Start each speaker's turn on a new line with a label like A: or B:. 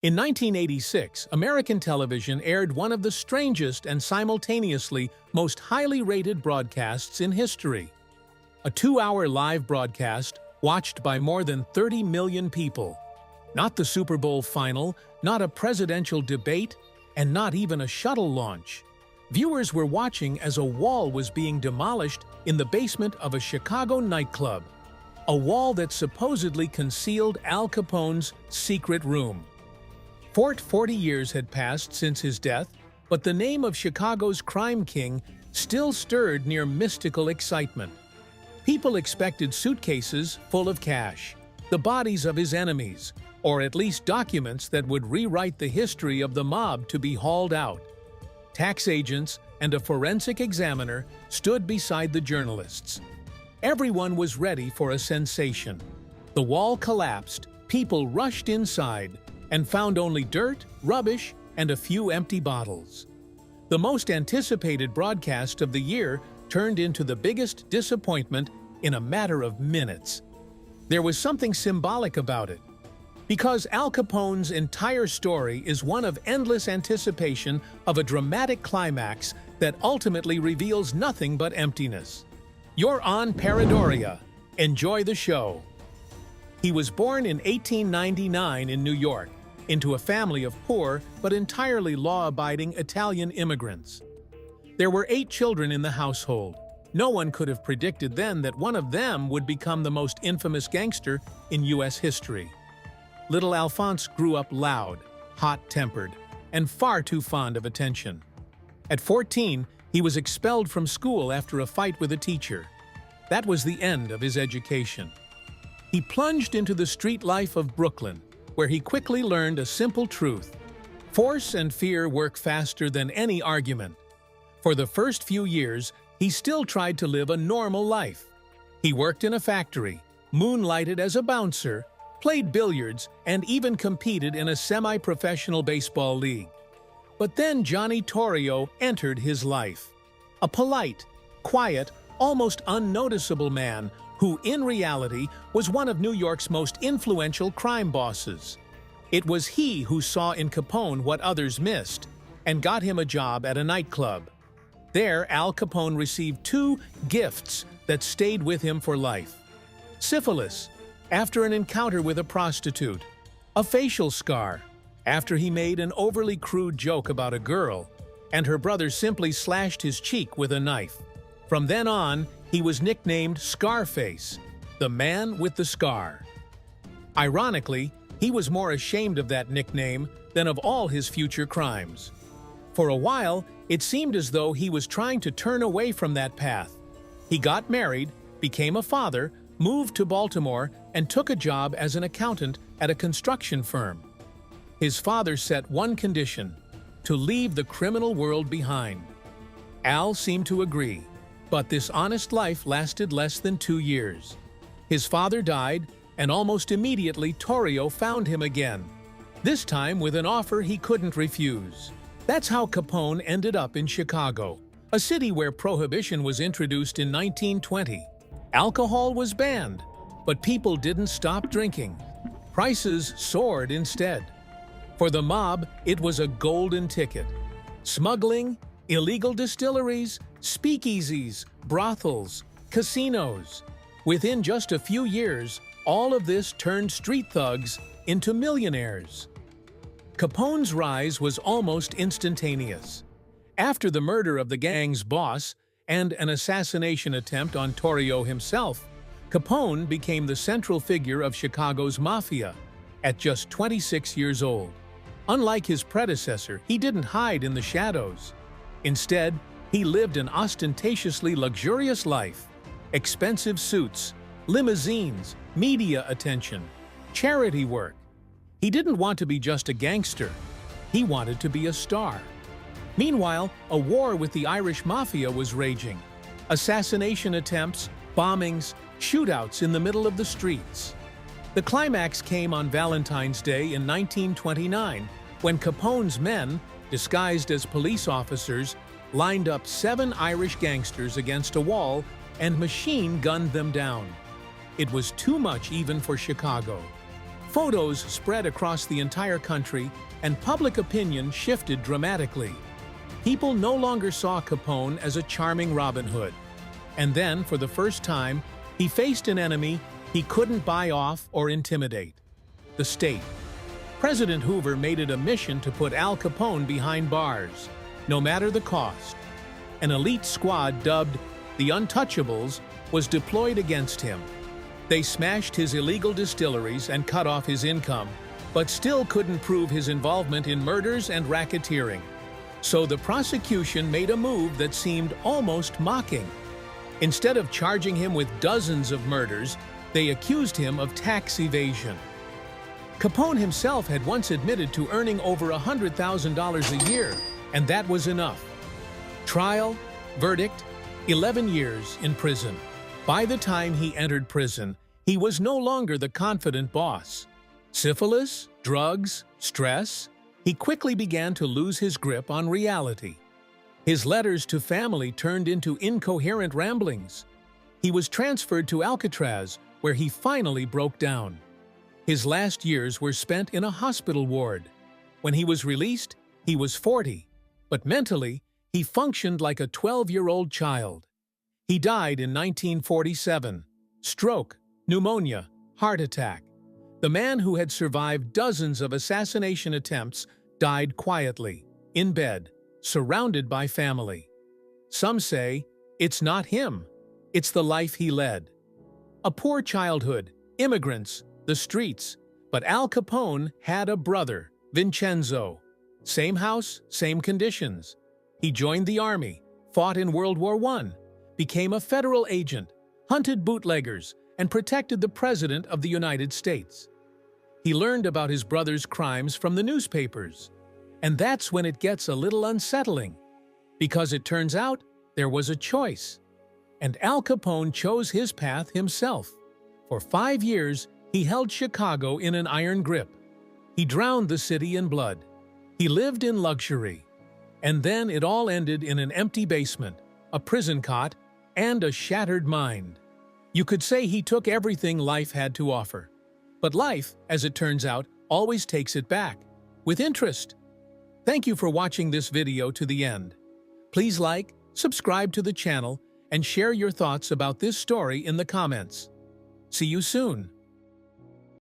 A: In 1986, American television aired one of the strangest and simultaneously most highly rated broadcasts in history. A 2-hour live broadcast watched by more than 30 million people. Not the Super Bowl final, not a presidential debate, and not even a shuttle launch. Viewers were watching as a wall was being demolished in the basement of a Chicago nightclub. A wall that supposedly concealed Al Capone's secret room. 40 years had passed since his death, but the name of Chicago's crime king still stirred near mystical excitement. People expected suitcases full of cash, the bodies of his enemies, or at least documents that would rewrite the history of the mob to be hauled out. Tax agents and a forensic examiner stood beside the journalists. Everyone was ready for a sensation. The wall collapsed, people rushed inside, and found only dirt, rubbish, and a few empty bottles. The most anticipated broadcast of the year turned into the biggest disappointment in a matter of minutes. There was something symbolic about it. Because Al Capone's entire story is one of endless anticipation of a dramatic climax that ultimately reveals nothing but emptiness. You're on Paranoia. Enjoy the show. He was born in 1899 in New York, into a family of poor but entirely law-abiding Italian immigrants. There were 8 children in the household. No one could have predicted then that one of them would become the most infamous gangster in U.S. history. Little Alphonse grew up loud, hot-tempered, and far too fond of attention. At 14, he was expelled from school after a fight with a teacher. That was the end of his education. He plunged into the street life of Brooklyn, where he quickly learned a simple truth. Force and fear work faster than any argument. For the first few years, he still tried to live a normal life. He worked in a factory, moonlighted as a bouncer, played billiards, and even competed in a semi-professional baseball league. But then Johnny Torrio entered his life. A polite, quiet, almost unnoticeable man who, in reality, was one of New York's most influential crime bosses. It was he who saw in Capone what others missed, and got him a job at a nightclub. There, Al Capone received 2 gifts that stayed with him for life. Syphilis, after an encounter with a prostitute. A facial scar, after he made an overly crude joke about a girl, and her brother simply slashed his cheek with a knife. From then on, he was nicknamed Scarface, the man with the scar. Ironically, he was more ashamed of that nickname than of all his future crimes. For a while, it seemed as though he was trying to turn away from that path. He got married, became a father, moved to Baltimore, and took a job as an accountant at a construction firm. His father set one condition: to leave the criminal world behind. Al seemed to agree. But this honest life lasted less than 2 years. His father died, and almost immediately Torrio found him again, this time with an offer he couldn't refuse. That's how Capone ended up in Chicago, a city where Prohibition was introduced in 1920. Alcohol was banned, but people didn't stop drinking. Prices soared instead. For the mob, it was a golden ticket. Smuggling, illegal distilleries, speakeasies, brothels, casinos. Within just a few years, all of this turned street thugs into millionaires. Capone's rise was almost instantaneous. After the murder of the gang's boss and an assassination attempt on Torrio himself, Capone became the central figure of Chicago's Mafia at just 26 years old. Unlike his predecessor, he didn't hide in the shadows. Instead, he lived an ostentatiously luxurious life. Expensive suits, limousines, media attention, charity work. He didn't want to be just a gangster. He wanted to be a star. Meanwhile, a war with the Irish Mafia was raging. Assassination attempts, bombings, shootouts in the middle of the streets. The climax came on Valentine's Day in 1929, when Capone's men, disguised as police officers, lined up 7 Irish gangsters against a wall and machine-gunned them down. It was too much even for Chicago. Photos spread across the entire country, and public opinion shifted dramatically. People no longer saw Capone as a charming Robin Hood. And then, for the first time, he faced an enemy he couldn't buy off or intimidate: the state. President Hoover made it a mission to put Al Capone behind bars, no matter the cost. An elite squad dubbed the Untouchables was deployed against him. They smashed his illegal distilleries and cut off his income, but still couldn't prove his involvement in murders and racketeering. So the prosecution made a move that seemed almost mocking. Instead of charging him with dozens of murders, they accused him of tax evasion. Capone himself had once admitted to earning over $100,000 a year, and that was enough. Trial, verdict, 11 years in prison. By the time he entered prison, he was no longer the confident boss. Syphilis, drugs, stress. He quickly began to lose his grip on reality. His letters to family turned into incoherent ramblings. He was transferred to Alcatraz, where he finally broke down. His last years were spent in a hospital ward. When he was released, he was 40, but mentally, he functioned like a 12-year-old child. He died in 1947. Stroke, pneumonia, heart attack. The man who had survived dozens of assassination attempts died quietly, in bed, surrounded by family. Some say, it's not him, it's the life he led. A poor childhood, immigrants, the streets. But Al Capone had a brother, Vincenzo. Same house, same conditions. He joined the army, fought in World War I, became a federal agent, hunted bootleggers, and protected the President of the United States. He learned about his brother's crimes from the newspapers. And that's when it gets a little unsettling, because it turns out there was a choice. And Al Capone chose his path himself. For 5 years, he held Chicago in an iron grip. He drowned the city in blood. He lived in luxury. And then it all ended in an empty basement, a prison cot, and a shattered mind. You could say he took everything life had to offer. But life, as it turns out, always takes it back, with interest. Thank you for watching this video to the end. Please like, subscribe to the channel, and share your thoughts about this story in the comments. See you soon.